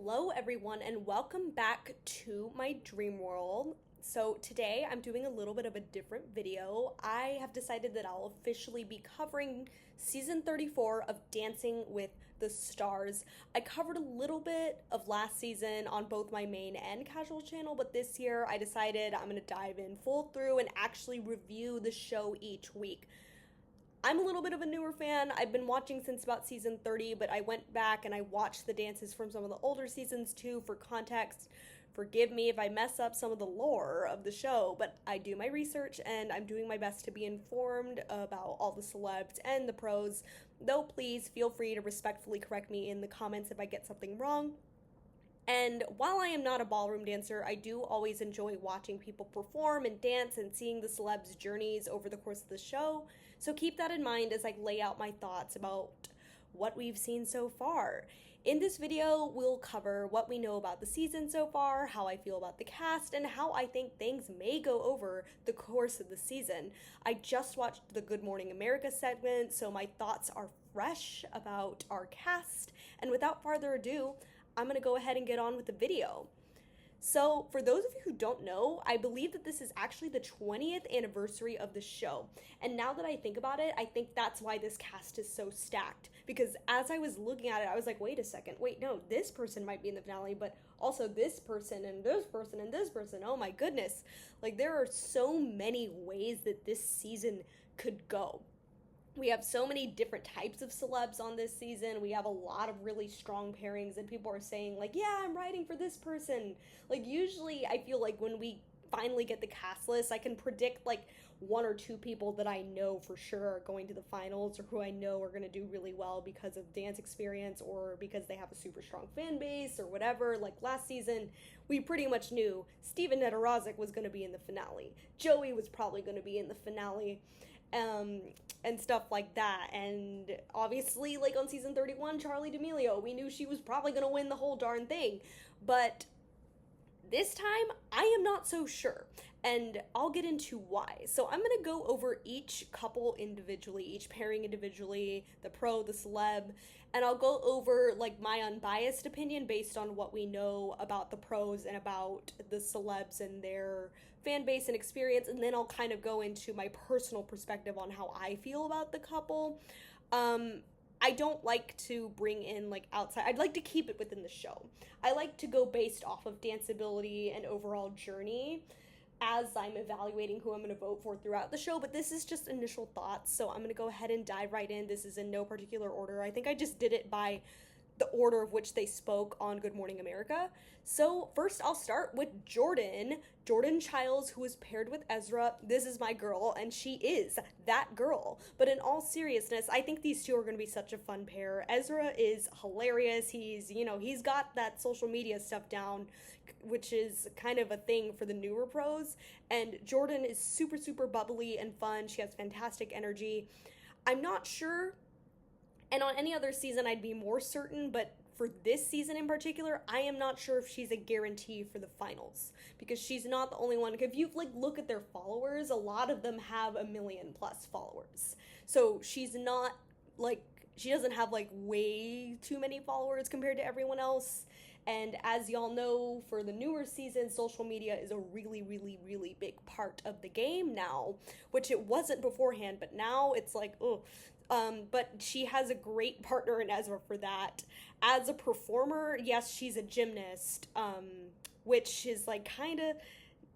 Hello everyone and welcome back to my dream world. So today I'm doing a little bit of a different video. I have decided that I'll officially be covering season 34 of Dancing with the Stars. I covered a little bit of last season on both my main and casual channel, but this year I decided I'm going to dive in full through and actually review the show each week. I'm a little bit of a newer fan. I've been watching since about season 30, but I went back and I watched the dances from some of the older seasons too for context. Forgive me if I mess up some of the lore of the show, but I do my research and I'm doing my best to be informed about all the celebs and the pros. Though please feel free to respectfully correct me in the comments if I get something wrong. And while I am not a ballroom dancer, I do always enjoy watching people perform and dance and seeing the celebs' journeys over the course of the show. So keep that in mind as I lay out my thoughts about what we've seen so far. In this video, we'll cover what we know about the season so far, how I feel about the cast, and how I think things may go over the course of the season. I just watched the Good Morning America segment, so my thoughts are fresh about our cast. And without further ado, I'm going to go ahead and get on with the video. So, for those of you who don't know, I believe that this is actually the 20th anniversary of the show. And now that I think about it, I think that's why this cast is so stacked. Because as I was looking at it, I was like, wait a second, wait, no, this person might be in the finale, but also this person and this person and this person. Oh my goodness. Like, there are so many ways that this season could go. We have so many different types of celebs on this season. We have a lot of really strong pairings, and people are saying, like, yeah, I'm writing for this person. Like, usually I feel like when we finally get the cast list, I can predict, like, one or two people that I know for sure are going to the finals or who I know are going to do really well because of dance experience or because they have a super strong fan base or whatever. Like, last season, we pretty much knew Steven Nedorozic was going to be in the finale. Joey was probably going to be in the finale. And stuff like that. And obviously, like on season 31, Charlie D'Amelio, we knew she was probably going to win the whole darn thing. But this time, I am not so sure, and I'll get into why. So I'm going to go over each couple individually, each pairing individually, the pro, the celeb, and I'll go over, like, my unbiased opinion based on what we know about the pros and about the celebs and their fan base and experience, and then I'll kind of go into my personal perspective on how I feel about the couple. I don't like to bring in, like, outside. I'd like to keep it within the show. I like to go based off of danceability and overall journey as I'm evaluating who I'm going to vote for throughout the show, but this is just initial thoughts, so I'm going to go ahead and dive right in. This is in no particular order. I think I just did it by the order of which they spoke on Good Morning America. So first I'll start with Jordan Childs, who is paired with Ezra. This is my girl, and she is that girl. But in all seriousness, I think these two are going to be such a fun pair. Ezra is hilarious. He's got that social media stuff down, which is kind of a thing for the newer pros. And Jordan is super, super bubbly and fun. She has fantastic energy. I'm not sure, and on any other season, I'd be more certain, but for this season in particular, I am not sure if she's a guarantee for the finals, because she's not the only one. If you, like, look at their followers, a lot of them have 1 million plus followers. So she's not, like, she doesn't have, like, way too many followers compared to everyone else. And as y'all know, for the newer season, social media is a really, really, really big part of the game now, which it wasn't beforehand, but now it's like, oh. But she has a great partner in Ezra for that. As a performer, yes, she's a gymnast, which is, like, kind of,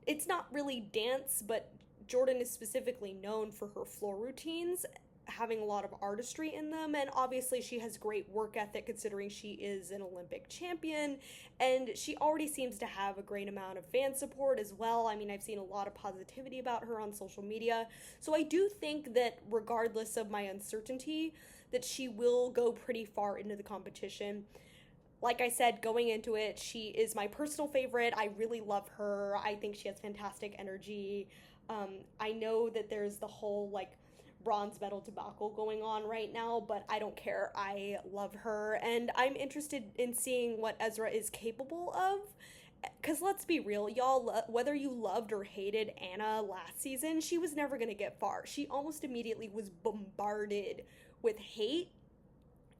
it's not really dance, but Jordan is specifically known for her floor routines, having a lot of artistry in them, and obviously she has great work ethic considering she is an Olympic champion, and she already seems to have a great amount of fan support as well. I mean, I've seen a lot of positivity about her on social media, so I do think that regardless of my uncertainty, that she will go pretty far into the competition. Like I said, going into it, she is my personal favorite. I really love her. I think she has fantastic energy. I know that there's the whole, like, bronze medal debacle going on right now, but I don't care. I love her, and I'm interested in seeing what Ezra is capable of, because let's be real, y'all, whether you loved or hated Anna last season, she was never going to get far. She almost immediately was bombarded with hate,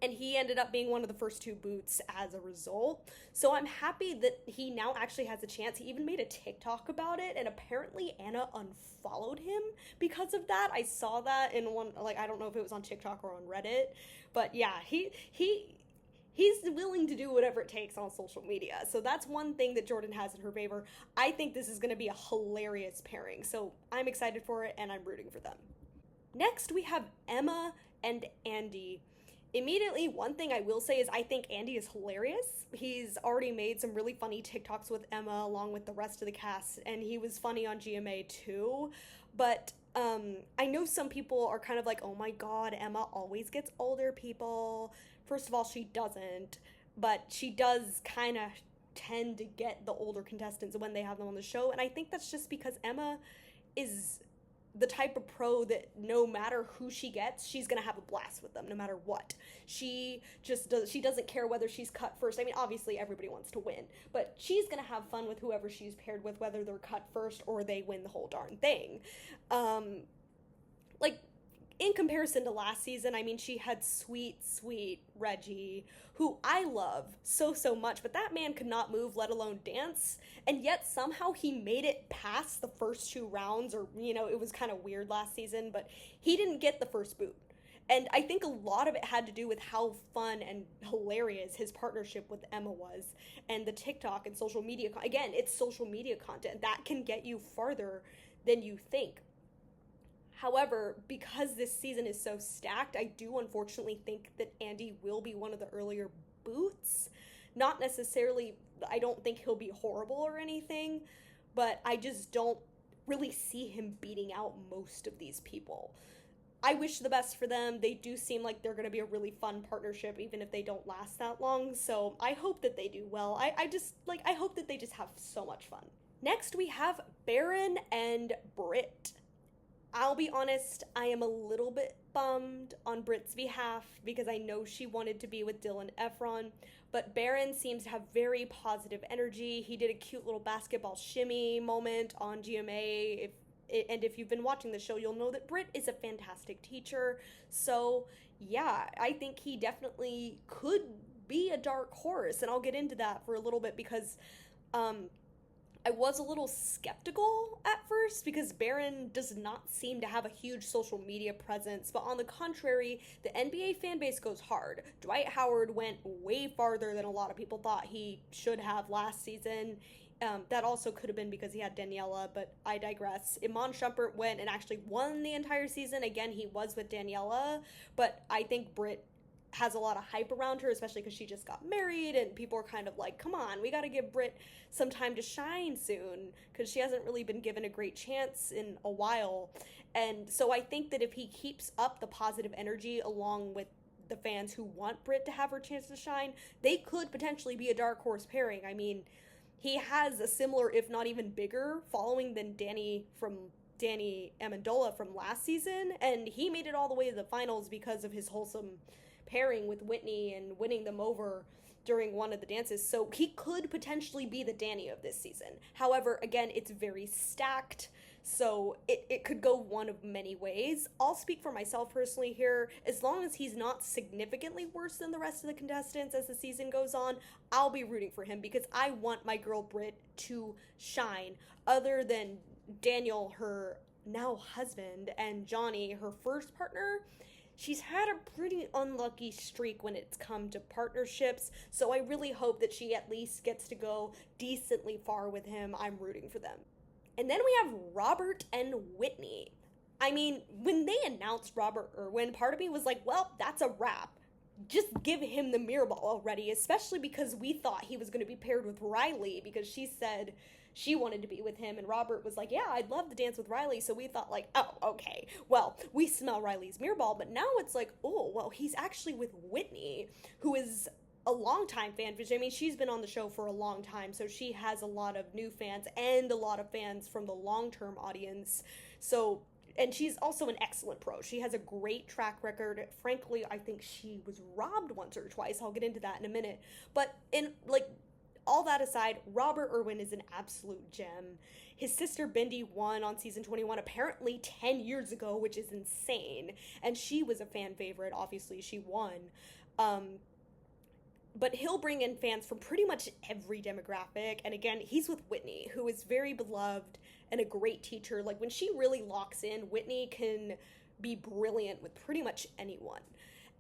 and he ended up being one of the first two boots as a result. So I'm happy that he now actually has a chance. He even made a TikTok about it, and apparently Anna unfollowed him because of that. I saw that in one, like, I don't know if it was on TikTok or on Reddit, but yeah, he's willing to do whatever it takes on social media. So that's one thing that Jordan has in her favor. I think this is going to be a hilarious pairing. So I'm excited for it, and I'm rooting for them. Next, we have Emma and Andy. Immediately, one thing I will say is I think Andy is hilarious. He's already made some really funny TikToks with Emma along with the rest of the cast, and he was funny on GMA too. But I know some people are kind of like, oh my god, Emma always gets older people. First of all, she doesn't, but she does kind of tend to get the older contestants when they have them on the show, and I think that's just because Emma is the type of pro that no matter who she gets, she's gonna have a blast with them no matter what. She doesn't care whether she's cut first. I mean, obviously everybody wants to win, but she's gonna have fun with whoever she's paired with, whether they're cut first or they win the whole darn thing. Like, in comparison to last season, I mean, she had sweet Reggie, who I love so much, but that man could not move, let alone dance, and yet somehow he made it past the first two rounds, or, you know, it was kind of weird last season, but he didn't get the first boot. And I think a lot of it had to do with how fun and hilarious his partnership with Emma was, and the TikTok and social media, again, it's social media content, that can get you farther than you think. However, because this season is so stacked, I do unfortunately think that Andy will be one of the earlier boots. Not necessarily, I don't think he'll be horrible or anything, but I just don't really see him beating out most of these people. I wish the best for them. They do seem like they're going to be a really fun partnership, even if they don't last that long. So I hope that they do well. I hope that they just have so much fun. Next, we have Baron and Britt. I'll be honest, I am a little bit bummed on Britt's behalf because I know she wanted to be with Dylan Efron, but Baron seems to have very positive energy. He did a cute little basketball shimmy moment on GMA. If you've been watching the show, you'll know that Britt is a fantastic teacher. So yeah, I think he definitely could be a dark horse, and I'll get into that for a little bit because I was a little skeptical at first because Baron does not seem to have a huge social media presence, but on the contrary, the NBA fan base goes hard. Dwight Howard went way farther than a lot of people thought he should have last season. That also could have been because he had Daniela, but I digress. Iman Shumpert went and actually won the entire season. Again, he was with Daniela, but I think Britt has a lot of hype around her, especially because she just got married, and people are kind of like, come on, we gotta give Britt some time to shine soon, because she hasn't really been given a great chance in a while. And so I think that if he keeps up the positive energy along with the fans who want Britt to have her chance to shine, they could potentially be a dark horse pairing. I mean, he has a similar, if not even bigger, following than Danny Amendola from last season, and he made it all the way to the finals because of his wholesome pairing with Whitney and winning them over during one of the dances. So he could potentially be the Danny of this season. However, again, it's very stacked, so it could go one of many ways. I'll speak for myself personally here. As long as he's not significantly worse than the rest of the contestants as the season goes on, I'll be rooting for him because I want my girl Britt to shine. Other than Daniel, her now husband, and Johnny, her first partner, she's had a pretty unlucky streak when it's come to partnerships, so I really hope that she at least gets to go decently far with him. I'm rooting for them. And then we have Robert and Whitney. I mean, when they announced Robert Irwin, part of me was like, well, that's a wrap. Just give him the mirror ball already, especially because we thought he was going to be paired with Riley because she said she wanted to be with him, and Robert was like, yeah, I'd love to dance with Riley. So we thought like, oh, okay, well, we smell Riley's mirror ball, but now it's like, oh, well, he's actually with Whitney, who is a longtime fan. I mean, she's been on the show for a long time, so she has a lot of new fans and a lot of fans from the long-term audience. So, and she's also an excellent pro. She has a great track record. Frankly, I think she was robbed once or twice. I'll get into that in a minute. But in, like, all that aside, Robert Irwin is an absolute gem. His sister Bindi won on season 21 apparently 10 years ago, which is insane. And she was a fan favorite. Obviously, she won. But he'll bring in fans from pretty much every demographic. And again, he's with Whitney, who is very beloved and a great teacher. Like, when she really locks in, Whitney can be brilliant with pretty much anyone.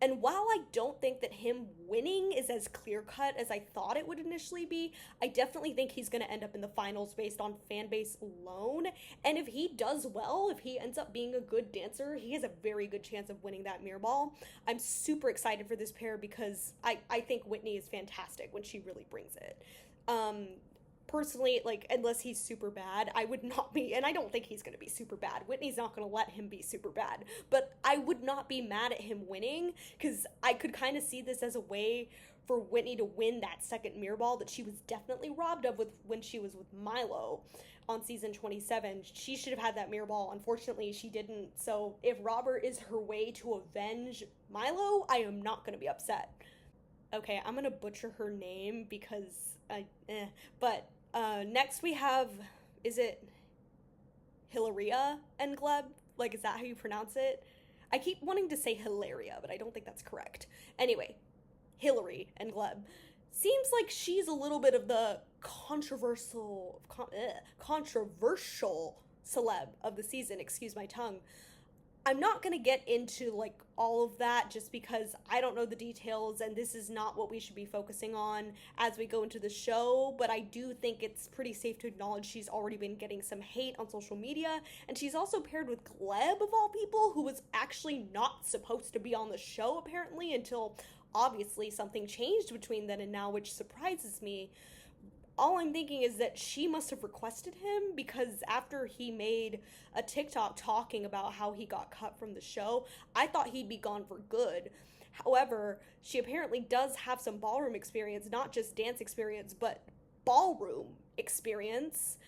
And while I don't think that him winning is as clear cut as I thought it would initially be, I definitely think he's going to end up in the finals based on fan base alone. And if he does well, if he ends up being a good dancer, he has a very good chance of winning that mirror ball. I'm super excited for this pair because I think Whitney is fantastic when she really brings it. Personally, like, unless he's super bad, I would not be, and I don't think he's going to be super bad. Whitney's not going to let him be super bad, but I would not be mad at him winning, because I could kind of see this as a way for Whitney to win that second mirror ball that she was definitely robbed of when she was with Milo on season 27. She should have had that mirror ball. Unfortunately, she didn't. So if Robert is her way to avenge Milo, I am not going to be upset. Okay, I'm going to butcher her name because but next we have, is it Hilaria and Gleb? Like, is that how you pronounce it? I keep wanting to say Hilaria, but I don't think that's correct. Anyway, Hillary and Gleb. Seems like she's a little bit of the controversial celeb of the season, excuse my tongue. I'm not going to get into, like, all of that just because I don't know the details and this is not what we should be focusing on as we go into the show, but I do think it's pretty safe to acknowledge she's already been getting some hate on social media, and she's also paired with Gleb, of all people, who was actually not supposed to be on the show, apparently, until obviously something changed between then and now, which surprises me. All I'm thinking is that she must have requested him, because after he made a TikTok talking about how he got cut from the show, I thought he'd be gone for good. However, she apparently does have some ballroom experience, not just dance experience, but ballroom experience.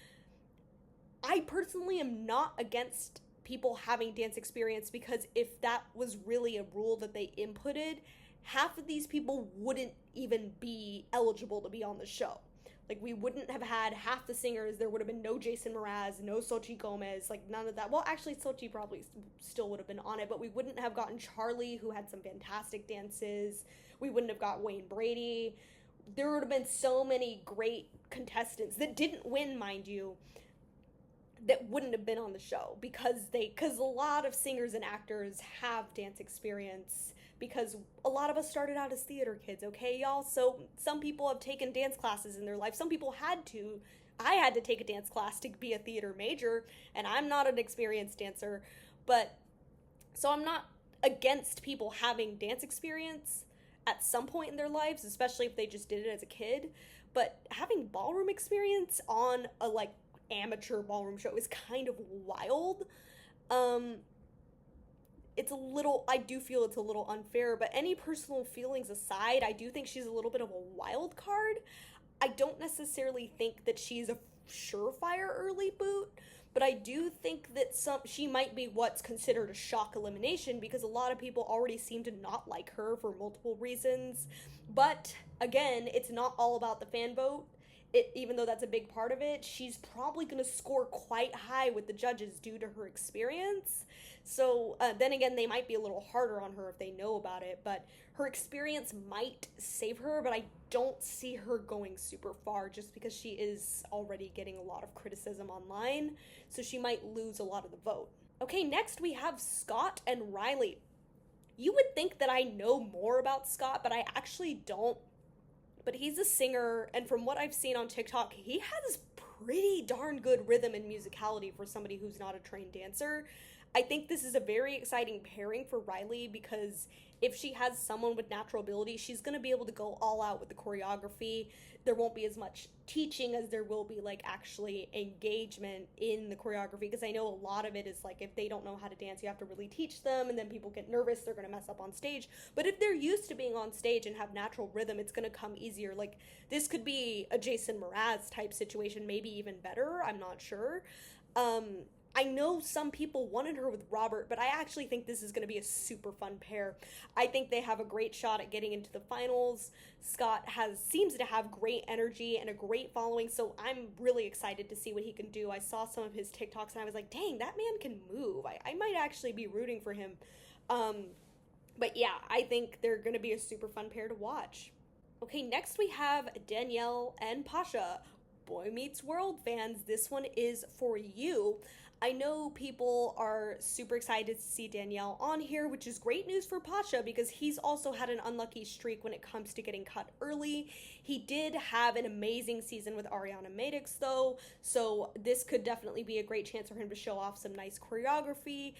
I personally am not against people having dance experience, because if that was really a rule that they inputted, half of these people wouldn't even be eligible to be on the show. Like, we wouldn't have had half the singers. There would have been no Jason Mraz, no Xochitl Gomez, like, none of that. Well, actually, Xochitl probably still would have been on it, but we wouldn't have gotten Charlie, who had some fantastic dances. We wouldn't have got Wayne Brady. There would have been so many great contestants that didn't win, mind you, that wouldn't have been on the show, because a lot of singers and actors have dance experience, because a lot of us started out as theater kids, okay, y'all? So some people have taken dance classes in their life. Some people had to. I had to take a dance class to be a theater major, and I'm not an experienced dancer, but so I'm not against people having dance experience at some point in their lives, especially if they just did it as a kid. But having ballroom experience on a, like, amateur ballroom show is kind of wild. I do feel it's a little unfair, but any personal feelings aside, I do think she's a little bit of a wild card. I don't necessarily think that she's a surefire early boot, but I do think that she might be what's considered a shock elimination, because a lot of people already seem to not like her for multiple reasons. But again, it's not all about the fan vote. Even though that's a big part of it, she's probably going to score quite high with the judges due to her experience. So then again, they might be a little harder on her if they know about it, but her experience might save her, but I don't see her going super far just because she is already getting a lot of criticism online, so she might lose a lot of the vote. Okay, next we have Scott and Riley. You would think that I know more about Scott, but I actually don't. But he's a singer, and from what I've seen on TikTok, he has pretty darn good rhythm and musicality for somebody who's not a trained dancer. I think this is a very exciting pairing for Riley, because if she has someone with natural ability, she's going to be able to go all out with the choreography. There won't be as much teaching as there will be, like, actually engagement in the choreography, because I know a lot of it is, like, if they don't know how to dance, you have to really teach them, and then people get nervous, they're going to mess up on stage. But if they're used to being on stage and have natural rhythm, it's going to come easier. Like, this could be a Jason Mraz type situation, maybe even better, I'm not sure. I know some people wanted her with Robert, but I actually think this is going to be a super fun pair. I think they have a great shot at getting into the finals. Scott seems to have great energy and a great following, so I'm really excited to see what he can do. I saw some of his TikToks and I was like, dang, that man can move. I might actually be rooting for him. But yeah, I think they're going to be a super fun pair to watch. Okay, next we have Danielle and Pasha. Boy Meets World fans, this one is for you. I know people are super excited to see Danielle on here, which is great news for Pasha because he's also had an unlucky streak when it comes to getting cut early. He did have an amazing season with Ariana Madix, though, so this could definitely be a great chance for him to show off some nice choreography.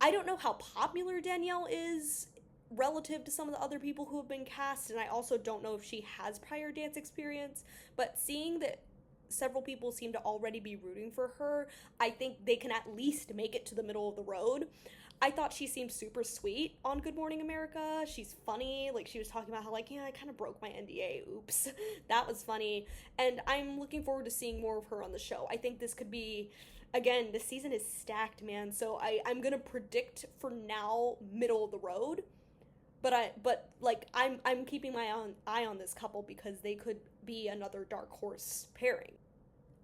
I don't know how popular Danielle is relative to some of the other people who have been cast, and I also don't know if she has prior dance experience, but seeing that several people seem to already be rooting for her, I think they can at least make it to the middle of the road. I thought she seemed super sweet on Good Morning America. She's funny. Like, she was talking about how, like, yeah, I kind of broke my NDA. Oops. That was funny. And I'm looking forward to seeing more of her on the show. I think this could be, again, the season is stacked, man. So I'm going to predict for now middle of the road. I'm keeping my eye on this couple because they could be another dark horse pairing.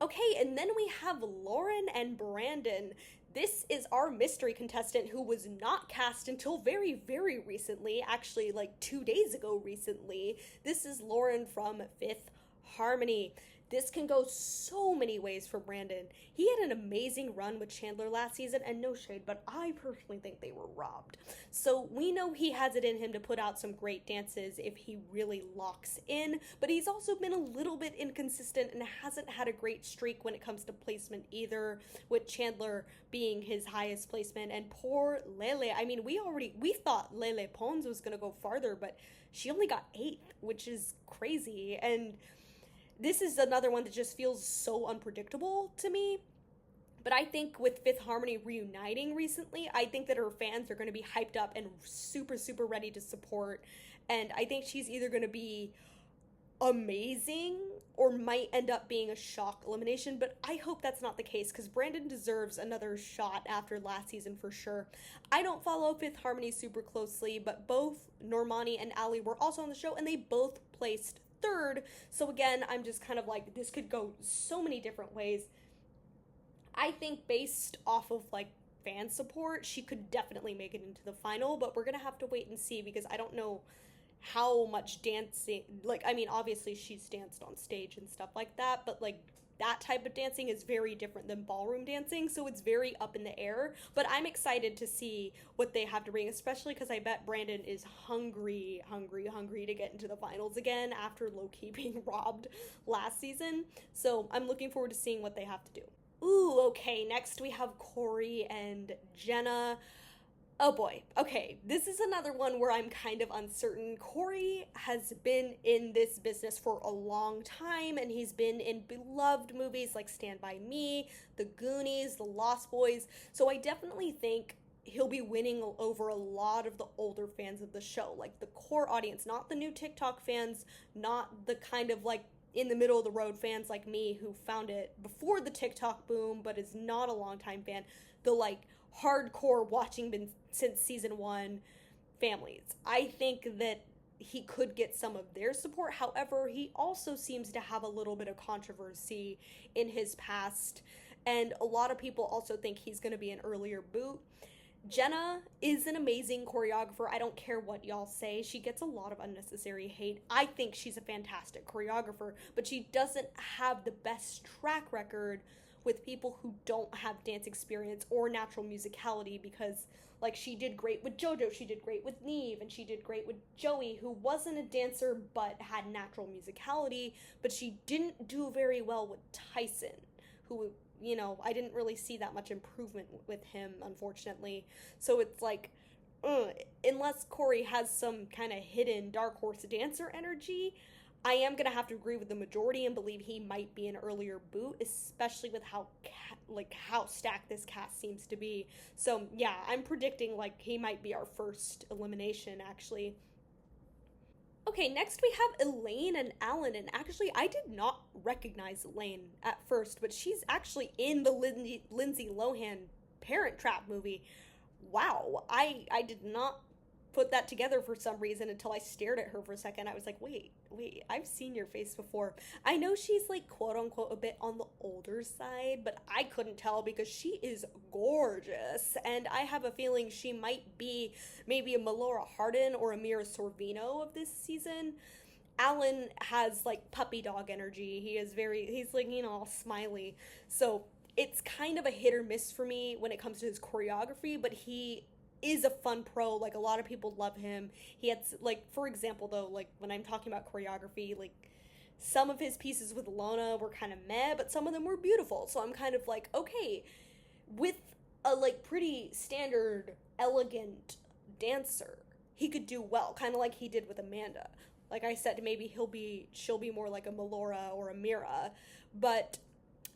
Okay, and then we have Lauren and Brandon. This is our mystery contestant who was not cast until very, very recently, actually like 2 days ago recently. This is Lauren from Fifth Harmony. This can go so many ways for Brandon. He had an amazing run with Chandler last season, and no shade, but I personally think they were robbed. So we know he has it in him to put out some great dances if he really locks in, but he's also been a little bit inconsistent and hasn't had a great streak when it comes to placement either, with Chandler being his highest placement, and poor Lele. I mean, we thought Lele Pons was going to go farther, but she only got 8th, which is crazy, and this is another one that just feels so unpredictable to me. But I think with Fifth Harmony reuniting recently, I think that her fans are going to be hyped up and super, super ready to support. And I think she's either going to be amazing or might end up being a shock elimination. But I hope that's not the case because Brandon deserves another shot after last season for sure. I don't follow Fifth Harmony super closely, but both Normani and Ali were also on the show and they both placed 3rd. So again, I'm just kind of like, this could go so many different ways. I think based off of like fan support, she could definitely make it into the final, but we're gonna have to wait and see because I don't know how much dancing, like, I mean, obviously she's danced on stage and stuff like that, but like that type of dancing is very different than ballroom dancing, so it's very up in the air. But I'm excited to see what they have to bring, especially because I bet Brandon is hungry to get into the finals again after low-key being robbed last season. So I'm looking forward to seeing what they have to do. Ooh, okay, next we have Corey and Jenna. Oh boy. Okay, this is another one where I'm kind of uncertain. Corey has been in this business for a long time, and he's been in beloved movies like Stand By Me, The Goonies, The Lost Boys, so I definitely think he'll be winning over a lot of the older fans of the show, like the core audience, not the new TikTok fans, not the kind of like in the middle of the road fans like me who found it before the TikTok boom but is not a longtime fan, the like hardcore watching been since season 1 families. I think that he could get some of their support. However, he also seems to have a little bit of controversy in his past, and a lot of people also think he's going to be an earlier boot. Jenna is an amazing choreographer. I don't care what y'all say. She gets a lot of unnecessary hate. I think she's a fantastic choreographer, but she doesn't have the best track record with people who don't have dance experience or natural musicality, because like she did great with JoJo, she did great with Neve, and she did great with Joey, who wasn't a dancer but had natural musicality, but she didn't do very well with Tyson, who, you know, I didn't really see that much improvement with him, unfortunately. So it's like, unless Corey has some kind of hidden dark horse dancer energy, I am going to have to agree with the majority and believe he might be an earlier boot, especially with how stacked this cast seems to be. So yeah, I'm predicting like he might be our first elimination, actually. Okay, next we have Elaine and Alan, and actually I did not recognize Elaine at first, but she's actually in the Lindsay Lohan Parent Trap movie. Wow, I did not put that together for some reason until I stared at her for a second. I was like, wait, I've seen your face before. I know she's like quote unquote a bit on the older side, but I couldn't tell because she is gorgeous. And I have a feeling she might be maybe a Melora Hardin or a Mira Sorvino of this season. Alan has like puppy dog energy. He's like, all smiley. So it's kind of a hit or miss for me when it comes to his choreography, but he is a fun pro. Like, a lot of people love him. He had, like, for example, though, like, when I'm talking about choreography, like, some of his pieces with Lona were kind of meh, but some of them were beautiful. So I'm kind of like, okay, with a, like, pretty standard, elegant dancer, he could do well, kind of like he did with Amanda. Like I said, maybe she'll be more like a Melora or a Mira, but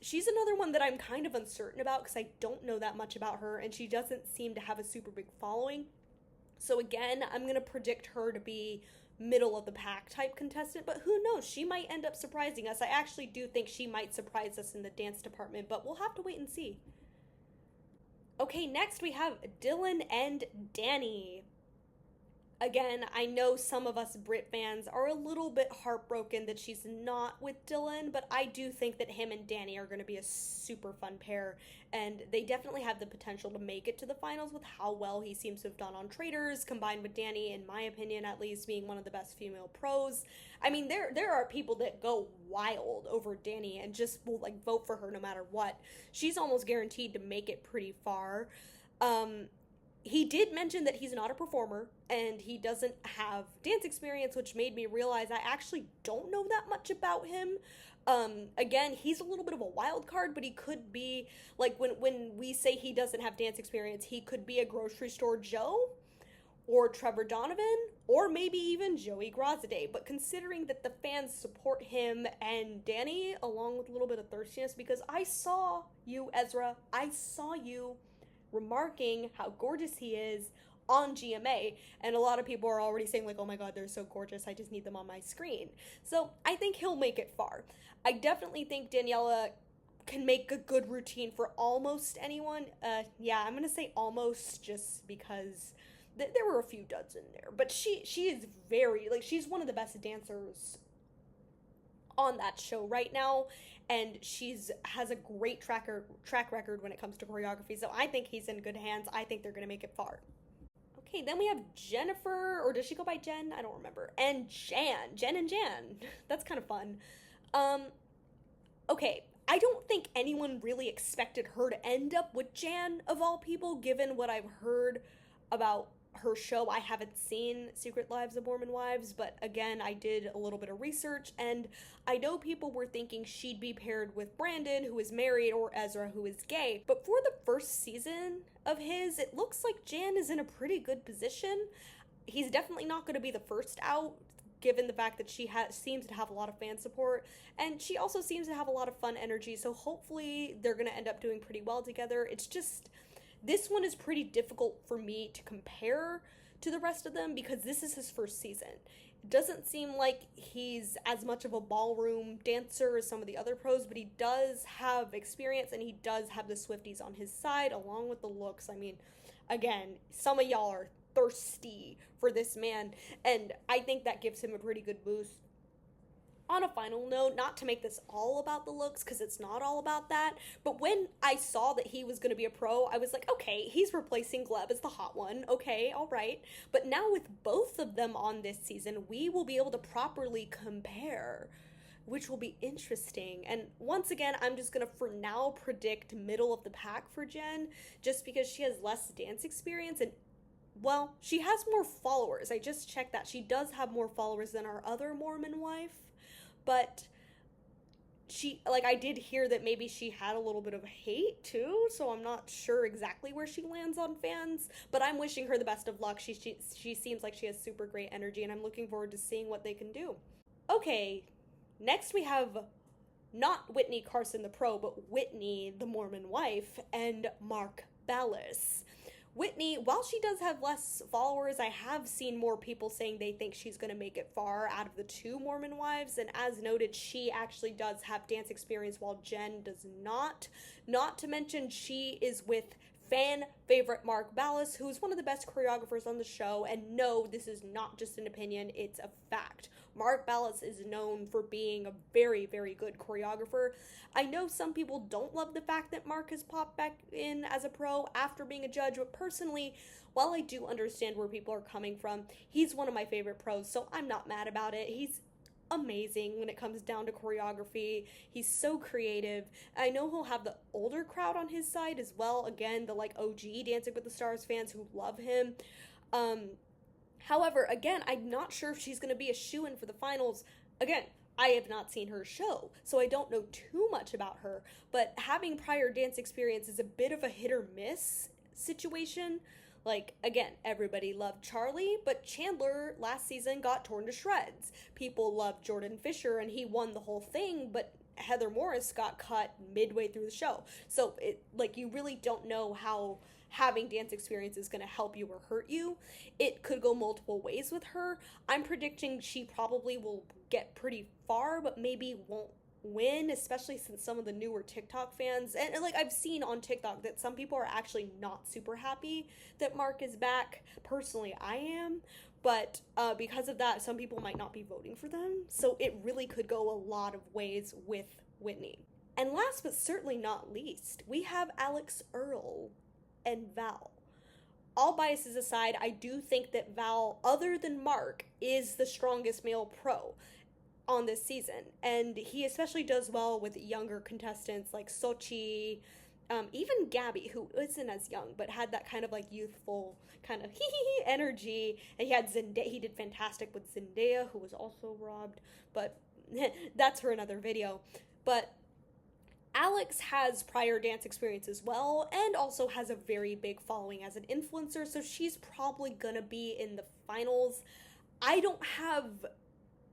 she's another one that I'm kind of uncertain about because I don't know that much about her, and she doesn't seem to have a super big following. So again, I'm going to predict her to be middle of the pack type contestant, but who knows? She might end up surprising us. I actually do think she might surprise us in the dance department, but we'll have to wait and see. Okay, next we have Dylan and Danny. Again, I know some of us Brit fans are a little bit heartbroken that she's not with Dylan, but I do think that him and Danny are going to be a super fun pair, and they definitely have the potential to make it to the finals with how well he seems to have done on Traders, combined with Danny, in my opinion at least, being one of the best female pros. I mean, there are people that go wild over Danny and just will, like, vote for her no matter what. She's almost guaranteed to make it pretty far. He did mention that he's not a performer and he doesn't have dance experience, which made me realize I actually don't know that much about him. Again, he's a little bit of a wild card, but he could be, like, when we say he doesn't have dance experience, he could be a grocery store Joe or Trevor Donovan or maybe even Joey Grazade. But considering that the fans support him and Danny along with a little bit of thirstiness, because I saw you, Ezra, I saw you remarking how gorgeous he is on GMA, and a lot of people are already saying, like, oh my god, they're so gorgeous, I just need them on my screen. So I think he'll make it far. I definitely think Daniela can make a good routine for almost anyone. Yeah, I'm gonna say almost just because there were a few duds in there, but she is very, like, she's one of the best dancers on that show right now, and has a great track record when it comes to choreography, so I think he's in good hands. I think they're going to make it far. Okay, then we have Jennifer, or does she go by Jen? I don't remember. And Jen and Jan. That's kind of fun. Okay, I don't think anyone really expected her to end up with Jan, of all people, given what I've heard about her show. I haven't seen Secret Lives of Mormon Wives, but again, I did a little bit of research, and I know people were thinking she'd be paired with Brandon, who is married, or Ezra, who is gay. But for the first season of his, it looks like Jan is in a pretty good position. He's definitely not going to be the first out, given the fact that she seems to have a lot of fan support, and she also seems to have a lot of fun energy, so hopefully they're going to end up doing pretty well together. It's just, this one is pretty difficult for me to compare to the rest of them because this is his first season. It doesn't seem like he's as much of a ballroom dancer as some of the other pros, but he does have experience and he does have the Swifties on his side along with the looks. I mean, again, some of y'all are thirsty for this man, and I think that gives him a pretty good boost. On a final note, not to make this all about the looks, because it's not all about that, but when I saw that he was going to be a pro, I was like, okay, he's replacing Gleb as the hot one. Okay, all right. But now with both of them on this season, we will be able to properly compare, which will be interesting. And once again, I'm just going to, for now, predict middle of the pack for Jen, just because she has less dance experience and, well, she has more followers. I just checked that. She does have more followers than our other Mormon wife. But she, like, I did hear that maybe she had a little bit of hate too, so I'm not sure exactly where she lands on fans, but I'm wishing her the best of luck. She seems like she has super great energy, and I'm looking forward to seeing what they can do. Okay, next we have not Whitney Carson the pro, but Whitney the Mormon wife, and Mark Ballas. Whitney, while she does have less followers, I have seen more people saying they think she's going to make it far out of the two Mormon wives, and as noted, she actually does have dance experience while Jen does not. Not to mention, she is with fan favorite Mark Ballas, who's one of the best choreographers on the show. And no, this is not just an opinion, it's a fact. Mark Ballas is known for being a very, very good choreographer. I know some people don't love the fact that Mark has popped back in as a pro after being a judge, but personally, while I do understand where people are coming from, he's one of my favorite pros, so I'm not mad about it. He's amazing when it comes down to choreography. He's so creative. I know he'll have the older crowd on his side as well. Again, the OG Dancing with the Stars fans who love him. However, again, I'm not sure if she's going to be a shoo-in for the finals. Again, I have not seen her show, so I don't know too much about her, but having prior dance experience is a bit of a hit or miss situation. Again, everybody loved Charlie, but Chandler last season got torn to shreds. People loved Jordan Fisher, and he won the whole thing, but Heather Morris got cut midway through the show. So, you really don't know how having dance experience is going to help you or hurt you. It could go multiple ways with her. I'm predicting she probably will get pretty far, but maybe won't win, especially since some of the newer TikTok fans, and I've seen on TikTok that some people are actually not super happy that Mark is back. Personally, I am, but because of that, some people might not be voting for them, so it really could go a lot of ways with Whitney. And last but certainly not least, we have Alex Earl and Val. All biases aside, I do think that Val, other than Mark, is the strongest male pro on this season, and he especially does well with younger contestants like Sochi, even Gabby, who isn't as young but had that kind of youthful kind of energy. And he had Zendaya. He did fantastic with Zendaya, who was also robbed, but that's for another video. But Alex has prior dance experience as well, and also has a very big following as an influencer, so she's probably gonna be in the finals. I don't have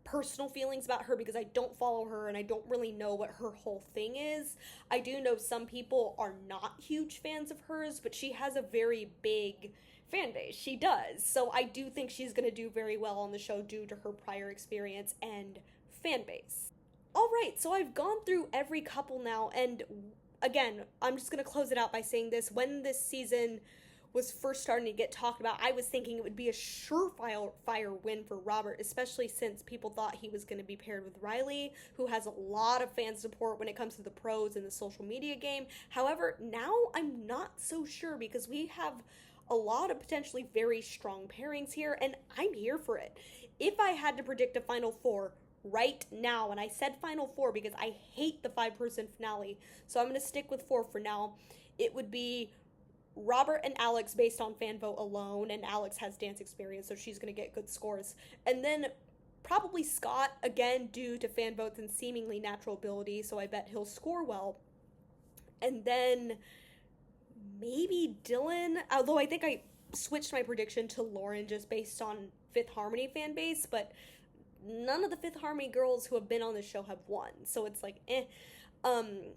personal feelings about her because I don't follow her and I don't really know what her whole thing is. I do know some people are not huge fans of hers, but she has a very big fan base. She does. So I do think she's going to do very well on the show due to her prior experience and fan base. Alright, so I've gone through every couple now, and again, I'm just going to close it out by saying this. When this season was first starting to get talked about, I was thinking it would be a surefire win for Robert, especially since people thought he was going to be paired with Riley, who has a lot of fan support when it comes to the pros and the social media game. However, now I'm not so sure because we have a lot of potentially very strong pairings here, and I'm here for it. If I had to predict a Final Four right now, and I said Final Four because I hate the 5-person finale, so I'm going to stick with 4 for now, it would be Robert and Alex based on fan vote alone, and Alex has dance experience, so she's going to get good scores. And then probably Scott, again, due to fan votes and seemingly natural ability, so I bet he'll score well. And then maybe Dylan, although I think I switched my prediction to Lauren just based on Fifth Harmony fan base, but none of the Fifth Harmony girls who have been on the show have won, so it's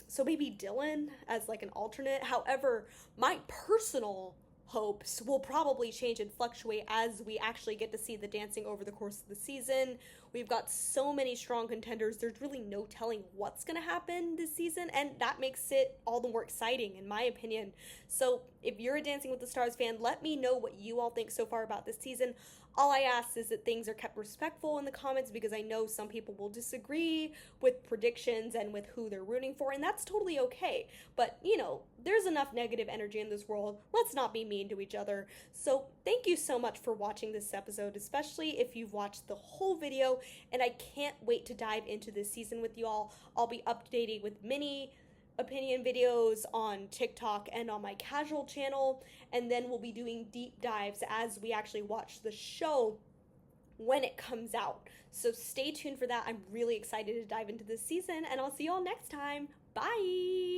so maybe Dylan as an alternate. However, my personal hopes will probably change and fluctuate as we actually get to see the dancing over the course of the season. We've got so many strong contenders, there's really no telling what's going to happen this season, and that makes it all the more exciting in my opinion. So if you're a Dancing with the Stars fan, let me know what you all think so far about this season. All I ask is that things are kept respectful in the comments because I know some people will disagree with predictions and with who they're rooting for, and that's totally okay. But, there's enough negative energy in this world. Let's not be mean to each other. So thank you so much for watching this episode, especially if you've watched the whole video, and I can't wait to dive into this season with you all. I'll be updating with mini opinion videos on TikTok and on my casual channel, and then we'll be doing deep dives as we actually watch the show when it comes out. So stay tuned for that. I'm really excited to dive into this season, and I'll see you all next time. Bye!